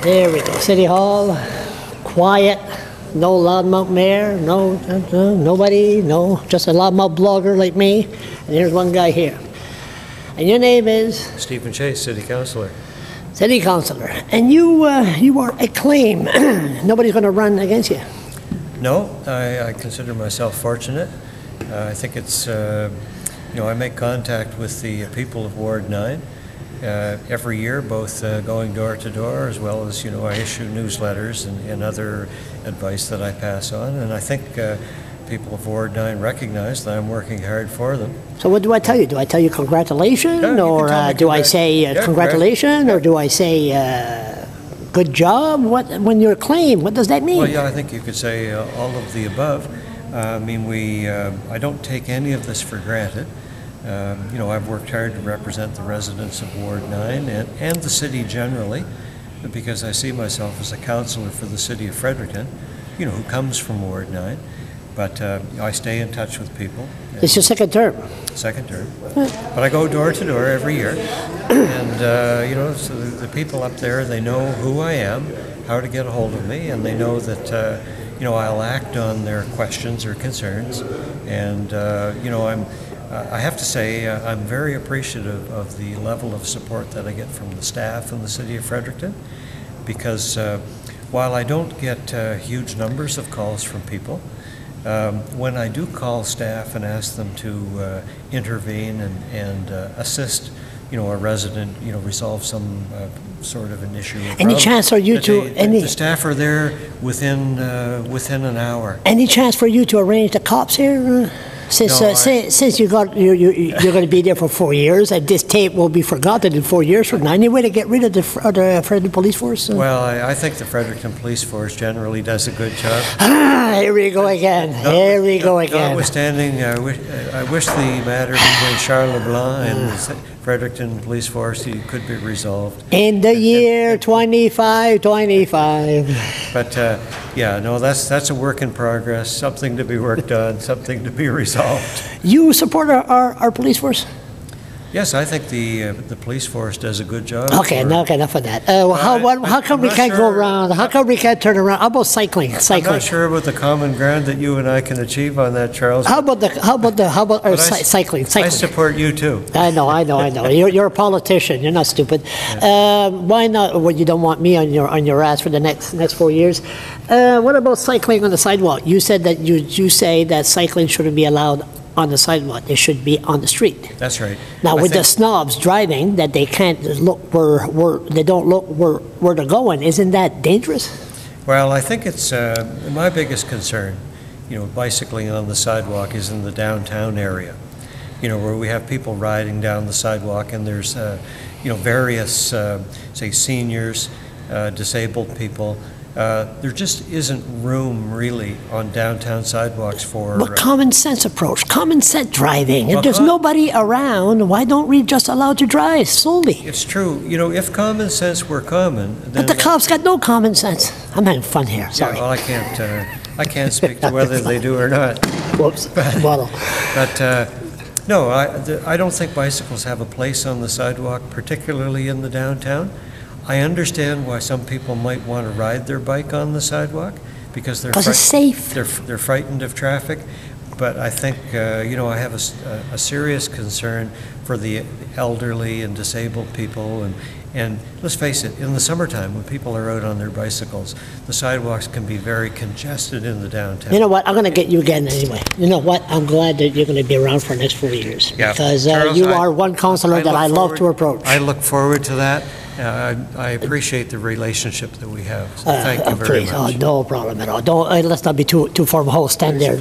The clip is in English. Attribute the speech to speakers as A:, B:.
A: There we go. City Hall, quiet, no loudmouth mayor, nobody, just a loudmouth blogger like me. And here's one guy here. And your name is?
B: Stephen Chase, City Councillor.
A: City Councillor. And you are acclaimed. Nobody's going to run against you.
B: No, I consider myself fortunate. I think it's, I make contact with the people of Ward 9 every year, both going door to door, as well as, I issue newsletters and other advice that I pass on. And I think people of Ward 9 recognize that I'm working hard for them.
A: So what do I tell you? Do I tell you congratulations, or do I say congratulations, or do I say good job? When you're acclaimed, what does that mean?
B: Well, yeah, I think you could say all of the above. I don't take any of this for granted. I've worked hard to represent the residents of Ward 9 and the city generally, because I see myself as a councillor for the city of Fredericton, who comes from Ward 9. But I stay in touch with people.
A: It's your second term.
B: Second term. But I go door to door every year. And, so the people up there, they know who I am, how to get a hold of me, and they know that, I'll act on their questions or concerns. And, I have to say, I'm very appreciative of the level of support that I get from the staff in the city of Fredericton, because while I don't get huge numbers of calls from people, when I do call staff and ask them to intervene and assist, a resident, resolve some sort of an issue.
A: Any chance for you to?
B: The staff are there within an hour. Any
A: chance for you to arrange the cops here? Since you're going to be there for 4 years, and this tape will be forgotten in 4 years from now. Any way to get rid of the Fredericton Police Force?
B: Well, I think the Fredericton Police Force generally does a good job.
A: Here we go again. Here we go again.
B: Notwithstanding, I wish the matter between Charles Leblanc and the Fredericton Police Force could be resolved.
A: In the year 2525.
B: But that's a work in progress, something to be worked on, something to be resolved.
A: You support our police force?
B: Yes, I think the police force does a good job.
A: Okay, enough of that. How come we can't go around? How come we can't turn around? How about cycling?
B: I'm not sure about the common ground that you and I can achieve on that, Charles.
A: How about cycling?
B: I support you too.
A: I know. You're a politician. You're not stupid. Yeah. Why not? Well, you don't want me on your ass for the next 4 years. What about cycling on the sidewalk? You said that you say that cycling shouldn't be allowed on the sidewalk. It should be on the street.
B: That's right.
A: Now, with the snobs driving, that they can't look they don't look where they're going, isn't that dangerous?
B: Well, I think it's my biggest concern, bicycling on the sidewalk is in the downtown area, where we have people riding down the sidewalk, and there's, various, say, seniors, disabled people. There just isn't room really on downtown sidewalks for...
A: But common sense approach, common sense driving. If there's nobody around, why don't we just allow to drive slowly?
B: It's true. If common sense were common... Then
A: but the cops got no common sense. I'm having fun here, sorry.
B: Yeah, well, I can't speak to whether they do or not.
A: Whoops.
B: No, I don't think bicycles have a place on the sidewalk, particularly in the downtown. I understand why some people might want to ride their bike on the sidewalk because it's
A: safe.
B: They're frightened of traffic, but I think I have a serious concern for the elderly and disabled people, and let's face it, in the summertime when people are out on their bicycles, the sidewalks can be very congested in the downtown.
A: You know what? I'm going to get you again anyway. You know what? I'm glad that you're going to be around for the next 4 years because Charles, you are one councillor that I love to approach.
B: I look forward to that. I appreciate the relationship that we have. So thank you very much.
A: No problem at all. Let's not be too formal. Stand there.